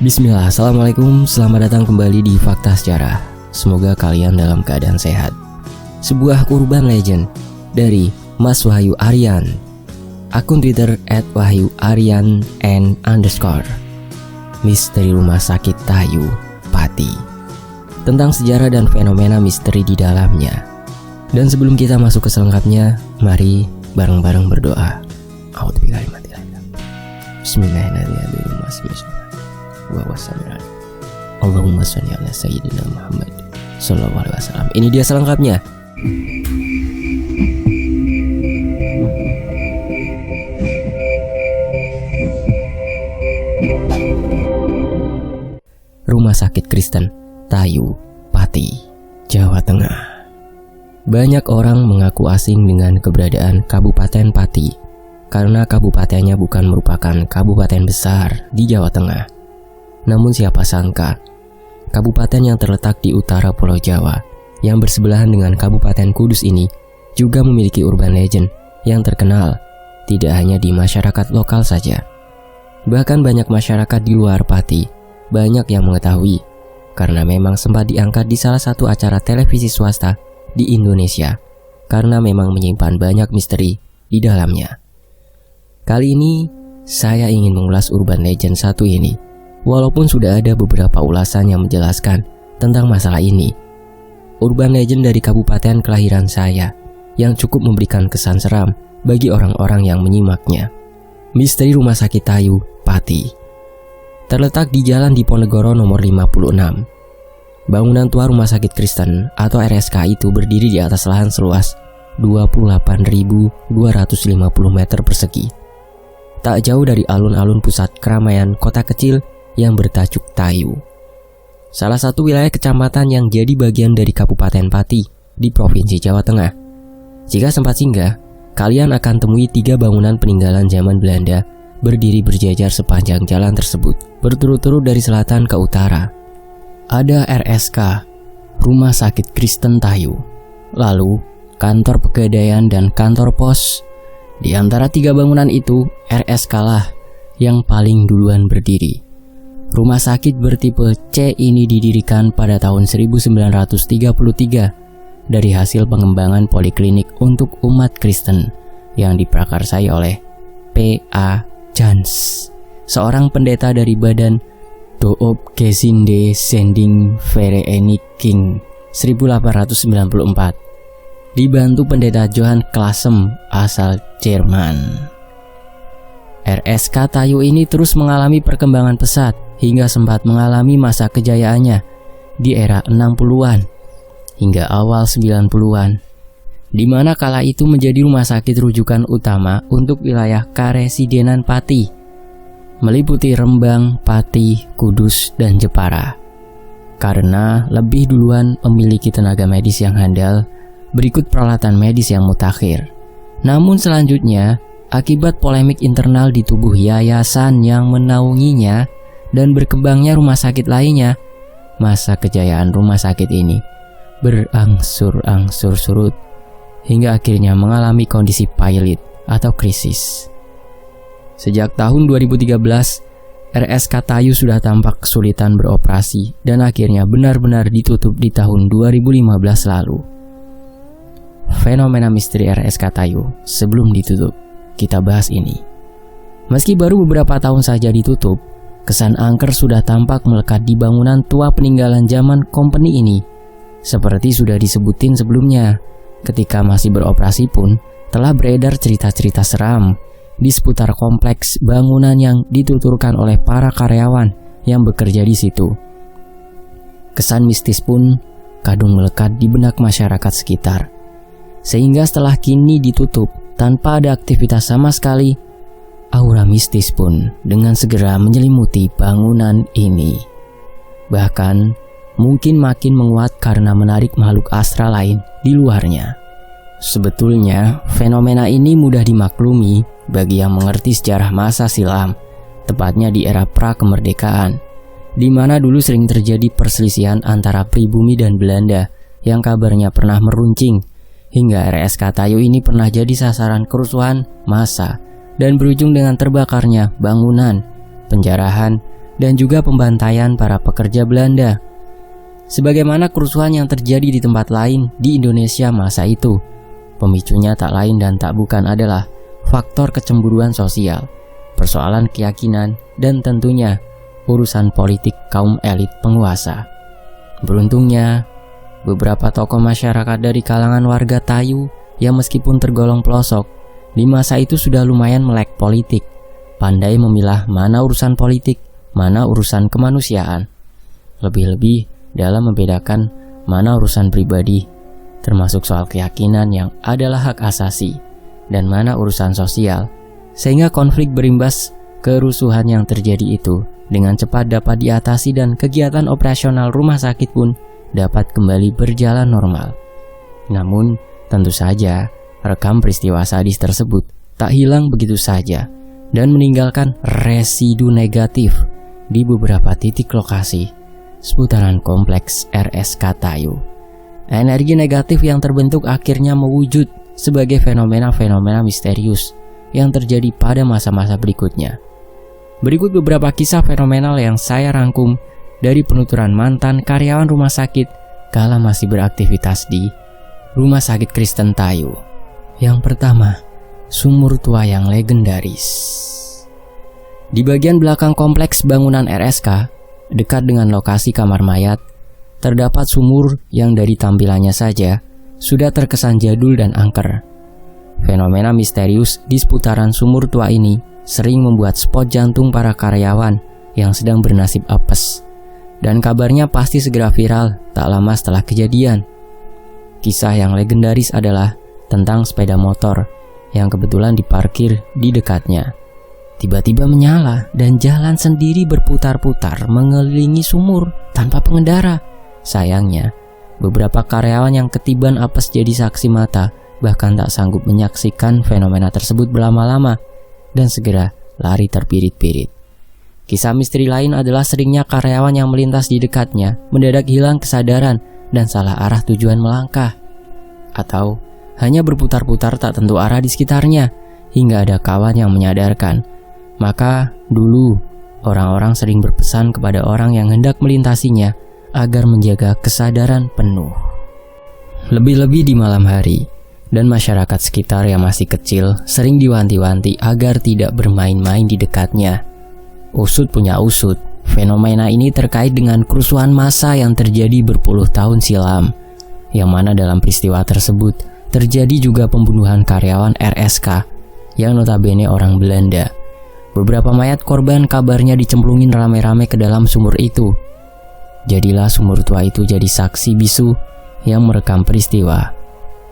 Bismillah, Assalamualaikum, selamat datang kembali di Fakta Sejarah. Semoga kalian dalam keadaan sehat. Sebuah urban legend dari Mas Wahyu Aryan, akun Twitter @wahyuaryan_. Misteri Rumah Sakit Tayu, Pati. Tentang sejarah dan fenomena misteri di dalamnya. Dan sebelum kita masuk ke selengkapnya, mari bareng-bareng berdoa. Bismillahirrahmanirrahim. Allahumma sholli ala sayyidina Muhammad sallallahu alaihi wasallam. Ini dia selengkapnya. Rumah Sakit Kristen Tayu, Pati, Jawa Tengah. Banyak orang mengaku asing dengan keberadaan Kabupaten Pati karena kabupatennya bukan merupakan kabupaten besar di Jawa Tengah. Namun siapa sangka, kabupaten yang terletak di utara Pulau Jawa yang bersebelahan dengan Kabupaten Kudus ini juga memiliki urban legend yang terkenal tidak hanya di masyarakat lokal saja. Bahkan banyak masyarakat di luar Pati banyak yang mengetahui karena memang sempat diangkat di salah satu acara televisi swasta di Indonesia karena memang menyimpan banyak misteri di dalamnya. Kali ini saya ingin mengulas urban legend satu ini. Walaupun sudah ada beberapa ulasan yang menjelaskan tentang masalah ini, urban legend dari kabupaten kelahiran saya yang cukup memberikan kesan seram bagi orang-orang yang menyimaknya. Misteri Rumah Sakit Tayu, Pati. Terletak di Jalan Diponegoro nomor 56. Bangunan tua Rumah Sakit Kristen atau RSK itu berdiri di atas lahan seluas 28.250 meter persegi. Tak jauh dari alun-alun pusat keramaian kota kecil yang bertajuk Tayu. Salah satu wilayah kecamatan yang jadi bagian dari Kabupaten Pati di Provinsi Jawa Tengah. Jika sempat singgah, kalian akan temui 3 bangunan peninggalan zaman Belanda berdiri berjajar sepanjang jalan tersebut, berturut-turut dari selatan ke utara. Ada RSK, Rumah Sakit Kristen Tayu, lalu kantor pegadaian dan kantor pos. Di antara 3 bangunan itu, RSK lah yang paling duluan berdiri. Rumah sakit bertipe C ini didirikan pada tahun 1933 dari hasil pengembangan poliklinik untuk umat Kristen yang diprakarsai oleh P.A. Jans, seorang pendeta dari Badan Doop Gezinde Zending Vereniging 1894, dibantu pendeta Johann Klasem asal Jerman. RSK Tayu ini terus mengalami perkembangan pesat hingga sempat mengalami masa kejayaannya di era 60-an hingga awal 90-an, di mana kala itu menjadi rumah sakit rujukan utama untuk wilayah Karesidenan Pati, meliputi Rembang, Pati, Kudus, dan Jepara. Karena lebih duluan memiliki tenaga medis yang handal, berikut peralatan medis yang mutakhir. Namun selanjutnya, akibat polemik internal di tubuh yayasan yang menaunginya dan berkembangnya rumah sakit lainnya, masa kejayaan rumah sakit ini berangsur-angsur surut hingga akhirnya mengalami kondisi pailit atau krisis. Sejak tahun 2013, RSK Tayu sudah tampak kesulitan beroperasi dan akhirnya benar-benar ditutup di tahun 2015 lalu. Fenomena misteri RSK Tayu sebelum ditutup, kita bahas ini. Meski baru beberapa tahun saja ditutup, kesan angker sudah tampak melekat di bangunan tua peninggalan zaman company ini. Seperti sudah disebutin sebelumnya, ketika masih beroperasi pun telah beredar cerita-cerita seram di seputar kompleks bangunan yang dituturkan oleh para karyawan yang bekerja di situ. Kesan mistis pun kadung melekat di benak masyarakat sekitar. Sehingga setelah kini ditutup tanpa ada aktivitas sama sekali, aura mistis pun dengan segera menyelimuti bangunan ini. Bahkan mungkin makin menguat karena menarik makhluk astral lain di luarnya. Sebetulnya fenomena ini mudah dimaklumi bagi yang mengerti sejarah masa silam, tepatnya di era pra-kemerdekaan, di mana dulu sering terjadi perselisihan antara pribumi dan Belanda yang kabarnya pernah meruncing, hingga RSK Tayu ini pernah jadi sasaran kerusuhan massa dan berujung dengan terbakarnya bangunan, penjarahan, dan juga pembantaian para pekerja Belanda. Sebagaimana kerusuhan yang terjadi di tempat lain di Indonesia masa itu, pemicunya tak lain dan tak bukan adalah faktor kecemburuan sosial, persoalan keyakinan, dan tentunya urusan politik kaum elit penguasa. Beruntungnya, beberapa tokoh masyarakat dari kalangan warga Tayu yang meskipun tergolong pelosok, di masa itu sudah lumayan melek politik, pandai memilah mana urusan politik, mana urusan kemanusiaan. Lebih-lebih dalam membedakan mana urusan pribadi, termasuk soal keyakinan yang adalah hak asasi, dan mana urusan sosial, sehingga konflik berimbas kerusuhan yang terjadi itu dengan cepat dapat diatasi dan kegiatan operasional rumah sakit pun dapat kembali berjalan normal. Namun, tentu saja, rekam peristiwa sadis tersebut tak hilang begitu saja dan meninggalkan residu negatif di beberapa titik lokasi seputaran kompleks RSK Tayu. Energi negatif yang terbentuk akhirnya mewujud sebagai fenomena-fenomena misterius yang terjadi pada masa-masa berikutnya. Berikut beberapa kisah fenomenal yang saya rangkum dari penuturan mantan karyawan rumah sakit kala masih beraktivitas di Rumah Sakit Kristen Tayu. Yang pertama, sumur tua yang legendaris. Di bagian belakang kompleks bangunan RSK, dekat dengan lokasi kamar mayat, terdapat sumur yang dari tampilannya saja sudah terkesan jadul dan angker. Fenomena misterius di seputaran sumur tua ini sering membuat spot jantung para karyawan yang sedang bernasib apes. Dan kabarnya pasti segera viral tak lama setelah kejadian. Kisah yang legendaris adalah tentang sepeda motor yang kebetulan diparkir di dekatnya. Tiba-tiba menyala dan jalan sendiri berputar-putar mengelilingi sumur tanpa pengendara. Sayangnya, beberapa karyawan yang ketiban apes jadi saksi mata bahkan tak sanggup menyaksikan fenomena tersebut berlama-lama dan segera lari terpirit-pirit. Kisah misteri lain adalah seringnya karyawan yang melintas di dekatnya mendadak hilang kesadaran dan salah arah tujuan melangkah, atau hanya berputar-putar tak tentu arah di sekitarnya hingga ada kawan yang menyadarkan. Maka dulu orang-orang sering berpesan kepada orang yang hendak melintasinya agar menjaga kesadaran penuh. Lebih-lebih di malam hari, dan masyarakat sekitar yang masih kecil sering diwanti-wanti agar tidak bermain-main di dekatnya. Usut punya usut, fenomena ini terkait dengan kerusuhan massa yang terjadi berpuluh tahun silam, yang mana dalam peristiwa tersebut terjadi juga pembunuhan karyawan RSK yang notabene orang Belanda. Beberapa mayat korban kabarnya dicemplungin rame-rame ke dalam sumur itu. Jadilah sumur tua itu jadi saksi bisu yang merekam peristiwa.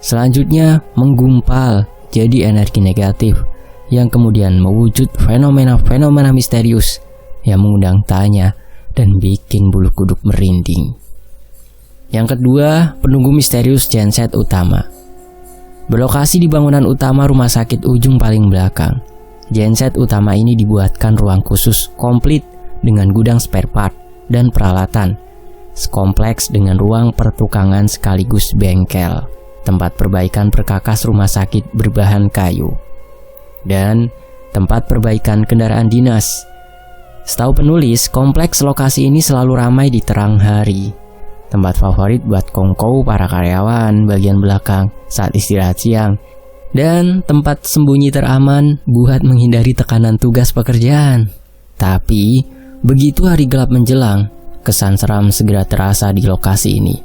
Selanjutnya menggumpal jadi energi negatif yang kemudian mewujud fenomena-fenomena misterius yang mengundang tanya dan bikin bulu kuduk merinding. Yang kedua, penunggu misterius genset utama. Berlokasi di bangunan utama rumah sakit ujung paling belakang, genset utama ini dibuatkan ruang khusus komplit dengan gudang spare part dan peralatan, sekompleks dengan ruang pertukangan sekaligus bengkel, tempat perbaikan perkakas rumah sakit berbahan kayu, dan tempat perbaikan kendaraan dinas. Setahu penulis, kompleks lokasi ini selalu ramai di terang hari, tempat favorit buat kongkow para karyawan bagian belakang saat istirahat siang, dan tempat sembunyi teraman buat menghindari tekanan tugas pekerjaan. Tapi, begitu hari gelap menjelang, kesan seram segera terasa di lokasi ini.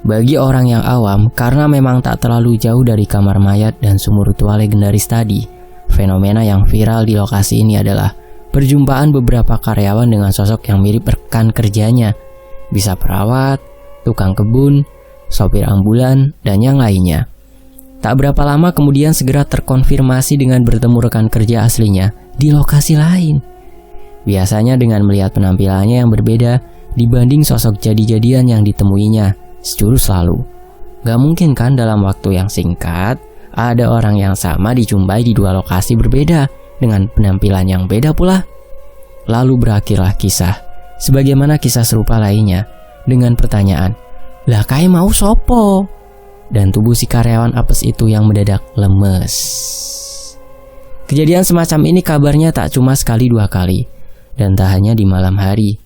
Bagi orang yang awam, karena memang tak terlalu jauh dari kamar mayat dan sumur tua legendaris tadi, fenomena yang viral di lokasi ini adalah perjumpaan beberapa karyawan dengan sosok yang mirip rekan kerjanya. Bisa perawat, tukang kebun, sopir ambulan, dan yang lainnya. Tak berapa lama kemudian segera terkonfirmasi dengan bertemu rekan kerja aslinya di lokasi lain. Biasanya dengan melihat penampilannya yang berbeda dibanding sosok jadi-jadian yang ditemuinya sejurus lalu. Gak mungkin kan dalam waktu yang singkat ada orang yang sama dijumpai di dua lokasi berbeda dengan penampilan yang beda pula. Lalu berakhirlah kisah, sebagaimana kisah serupa lainnya, dengan pertanyaan, "Lah kae mau sopo?" Dan tubuh si karyawan apes itu yang mendadak lemes. Kejadian semacam ini kabarnya tak cuma sekali dua kali. dan tak hanya di malam hari.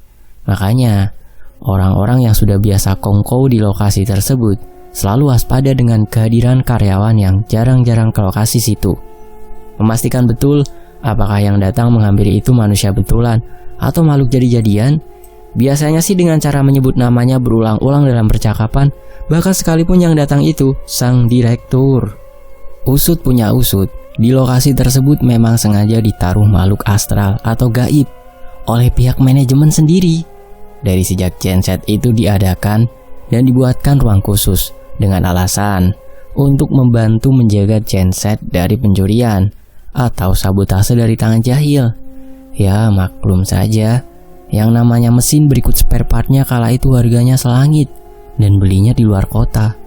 Makanya, orang-orang yang sudah biasa kongkow di lokasi tersebut selalu waspada dengan kehadiran karyawan yang jarang-jarang ke lokasi situ. Memastikan betul apakah yang datang menghampiri itu manusia betulan atau makhluk jadi-jadian. Biasanya sih dengan cara menyebut namanya berulang-ulang dalam percakapan, bahkan sekalipun yang datang itu sang direktur. Usut punya usut, di lokasi tersebut memang sengaja ditaruh makhluk astral atau gaib oleh pihak manajemen sendiri. Dari sejak genset itu diadakan dan dibuatkan ruang khusus dengan alasan untuk membantu menjaga genset dari pencurian atau sabotase dari tangan jahil. Ya maklum saja, yang namanya mesin berikut spare partnya kala itu harganya selangit dan belinya di luar kota.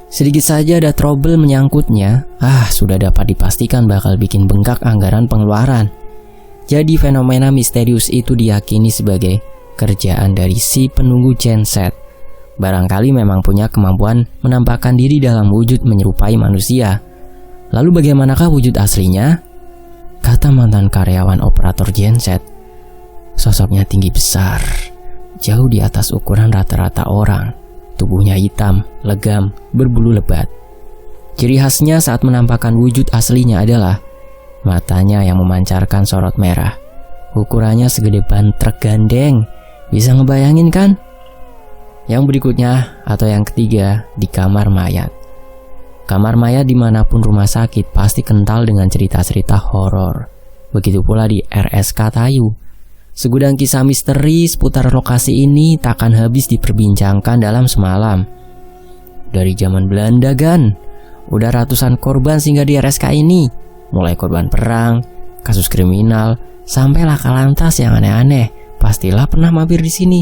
Sedikit saja ada trouble menyangkutnya, sudah dapat dipastikan bakal bikin bengkak anggaran pengeluaran. Jadi fenomena misterius itu diyakini sebagai kerjaan dari si penunggu genset. Barangkali memang punya kemampuan menampakkan diri dalam wujud menyerupai manusia. Lalu bagaimanakah wujud aslinya? Kata mantan karyawan operator genset, sosoknya tinggi besar, jauh di atas ukuran rata-rata orang. Tubuhnya hitam, legam, berbulu lebat. Ciri khasnya saat menampakkan wujud aslinya adalah matanya yang memancarkan sorot merah. Ukurannya segede ban truk gandeng. Bisa ngebayangin kan? Yang berikutnya atau yang ketiga, di kamar mayat. Kamar mayat dimanapun rumah sakit pasti kental dengan cerita-cerita horor. Begitu pula di RSK Tayu. Segudang kisah misteri seputar lokasi ini takkan habis diperbincangkan dalam semalam. Dari zaman Belanda kan, udah ratusan korban singgah di RSK ini. Mulai korban perang, kasus kriminal, sampai laka lantas yang aneh-aneh, pastilah pernah mampir di sini.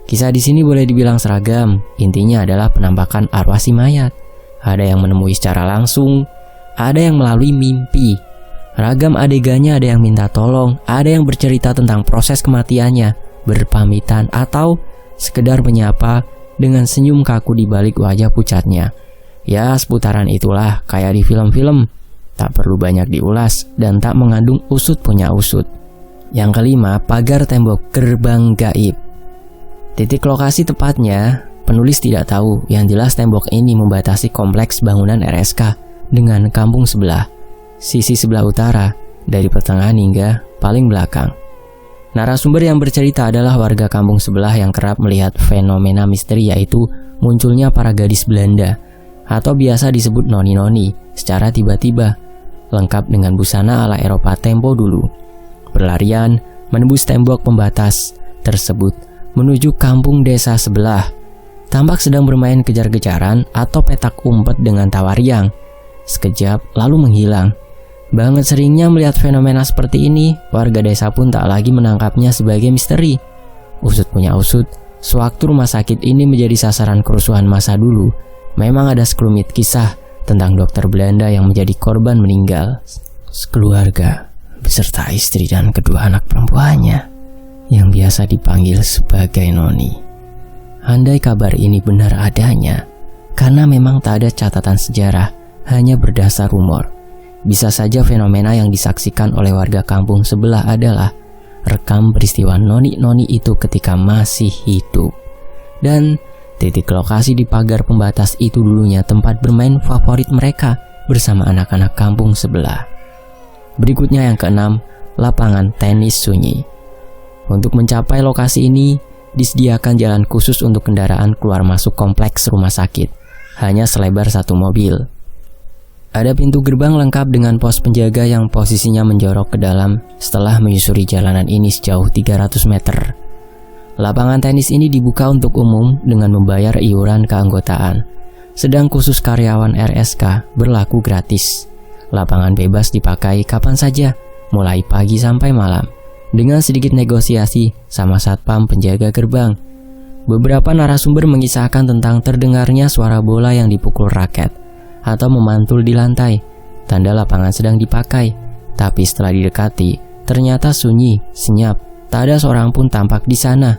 Kisah di sini boleh dibilang seragam, intinya adalah penampakan arwah si mayat. Ada yang menemui secara langsung, ada yang melalui mimpi. Ragam adegannya, ada yang minta tolong, ada yang bercerita tentang proses kematiannya, berpamitan, atau sekedar menyapa dengan senyum kaku di balik wajah pucatnya. Ya, seputaran itulah kayak di film-film. Tak perlu banyak diulas dan tak mengandung usut punya usut. Yang kelima, pagar tembok gerbang gaib. Titik lokasi tepatnya, penulis tidak tahu. Yang jelas tembok ini membatasi kompleks bangunan RSK dengan kampung sebelah. Sisi sebelah utara, dari pertengahan hingga paling belakang. Narasumber yang bercerita adalah warga kampung sebelah yang kerap melihat fenomena misteri, yaitu munculnya para gadis Belanda atau biasa disebut noni-noni secara tiba-tiba, lengkap dengan busana ala Eropa tempo dulu. Berlarian menembus tembok pembatas tersebut menuju kampung desa sebelah. Tampak sedang bermain kejar-kejaran atau petak umpet dengan tawariang. Sekejap lalu menghilang. Banget seringnya melihat fenomena seperti ini, warga desa pun tak lagi menangkapnya sebagai misteri. Usut punya usut, sewaktu rumah sakit ini menjadi sasaran kerusuhan masa dulu, memang ada sekelumit kisah tentang dokter Belanda yang menjadi korban meninggal. Sekeluarga, beserta istri dan kedua anak perempuannya, yang biasa dipanggil sebagai Noni. Andai kabar ini benar adanya, karena memang tak ada catatan sejarah, hanya berdasar rumor. Bisa saja fenomena yang disaksikan oleh warga kampung sebelah adalah rekam peristiwa noni-noni itu ketika masih hidup. Dan titik lokasi di pagar pembatas itu dulunya tempat bermain favorit mereka bersama anak-anak kampung sebelah. Berikutnya yang keenam, lapangan tenis sunyi. Untuk mencapai lokasi ini, disediakan jalan khusus untuk kendaraan keluar masuk kompleks rumah sakit, hanya selebar satu mobil. Ada pintu gerbang lengkap dengan pos penjaga yang posisinya menjorok ke dalam setelah menyusuri jalanan ini sejauh 300 meter. Lapangan tenis ini dibuka untuk umum dengan membayar iuran keanggotaan. Sedang khusus karyawan RSK berlaku gratis. Lapangan bebas dipakai kapan saja, mulai pagi sampai malam, dengan sedikit negosiasi sama satpam penjaga gerbang. Beberapa narasumber mengisahkan tentang terdengarnya suara bola yang dipukul raket atau memantul di lantai, tanda lapangan sedang dipakai. Tapi setelah didekati, ternyata sunyi, senyap, tak ada seorang pun tampak di sana.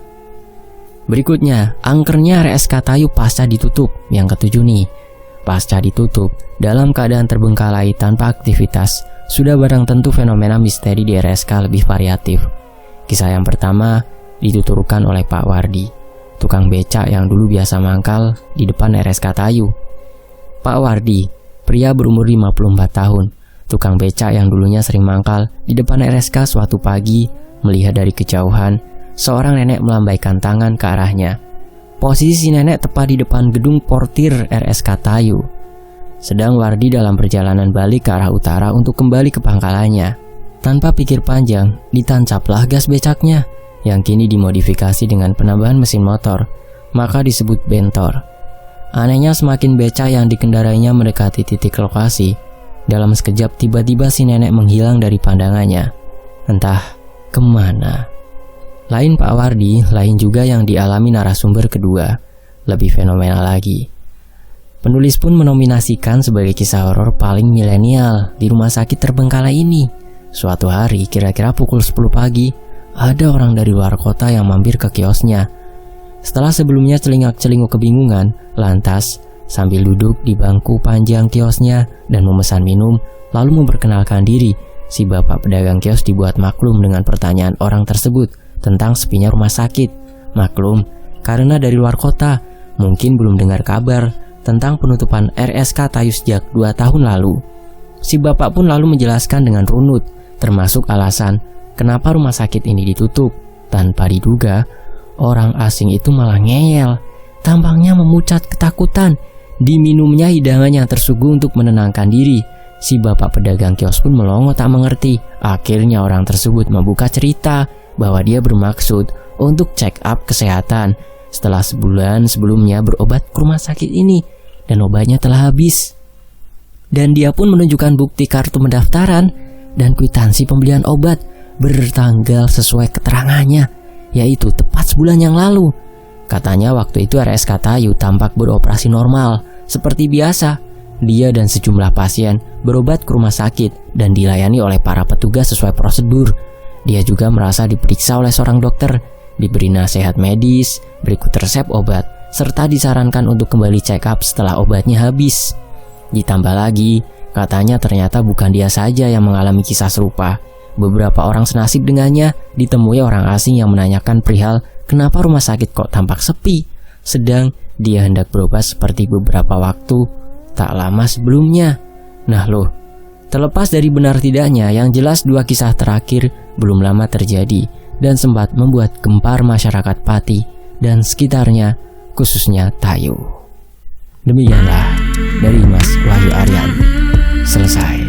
Berikutnya, angkernya RSK Tayu pasca ditutup, yang ketujuh nih. Pasca ditutup, dalam keadaan terbengkalai tanpa aktivitas, sudah barang tentu fenomena misteri di RSK lebih variatif. Kisah yang pertama dituturkan oleh Pak Wardi, tukang becak yang dulu biasa mangkal di depan RSK Tayu. Pak Wardi, pria berumur 54 tahun, tukang becak yang dulunya sering mangkal di depan RSK suatu pagi, melihat dari kejauhan seorang nenek melambaikan tangan ke arahnya. Posisi nenek tepat di depan gedung portir RSK Tayu. Sedang Wardi dalam perjalanan balik ke arah utara untuk kembali ke pangkalannya. Tanpa pikir panjang, ditancaplah gas becaknya yang kini dimodifikasi dengan penambahan mesin motor, maka disebut bentor. Anehnya semakin becak yang dikendarainya mendekati titik lokasi, dalam sekejap tiba-tiba si nenek menghilang dari pandangannya. Entah kemana. Lain Pak Wardi, lain juga yang dialami narasumber kedua. Lebih fenomenal lagi. Penulis pun menominasikan sebagai kisah horor paling milenial di rumah sakit terbengkalai ini. Suatu hari, kira-kira pukul 10 pagi, ada orang dari luar kota yang mampir ke kiosnya. Setelah sebelumnya celingak-celinguk kebingungan, lantas sambil duduk di bangku panjang kiosnya dan memesan minum, lalu memperkenalkan diri, si bapak pedagang kios dibuat maklum dengan pertanyaan orang tersebut tentang sepinya rumah sakit. Maklum, karena dari luar kota, mungkin belum dengar kabar tentang penutupan RSK Tayu sejak 2 tahun lalu. Si bapak pun lalu menjelaskan dengan runut, termasuk alasan kenapa rumah sakit ini ditutup. Tanpa diduga, orang asing itu malah ngeyel. Tampangnya memucat ketakutan. Diminumnya hidangan yang tersuguh untuk menenangkan diri. Si bapak pedagang kios pun melongo tak mengerti. Akhirnya orang tersebut membuka cerita bahwa dia bermaksud untuk check up kesehatan setelah sebulan sebelumnya berobat ke rumah sakit ini, dan obatnya telah habis. Dan dia pun menunjukkan bukti kartu pendaftaran dan kwitansi pembelian obat bertanggal sesuai keterangannya, yaitu tepat sebulan yang lalu. Katanya waktu itu RSK Tayu tampak beroperasi normal seperti biasa. Dia dan sejumlah pasien berobat ke rumah sakit dan dilayani oleh para petugas sesuai prosedur. Dia juga merasa diperiksa oleh seorang dokter, diberi nasihat medis, berikut resep obat, serta disarankan untuk kembali check up setelah obatnya habis. Ditambah lagi, katanya ternyata bukan dia saja yang mengalami kisah serupa. Beberapa orang senasib dengannya ditemui orang asing yang menanyakan perihal kenapa rumah sakit kok tampak sepi, sedang dia hendak berobat seperti beberapa waktu tak lama sebelumnya. Nah loh, terlepas dari benar tidaknya, yang jelas dua kisah terakhir belum lama terjadi dan sempat membuat gempar masyarakat Pati dan sekitarnya, khususnya Tayu. Demikianlah dari Mas Wahyu Aryan. Selesai.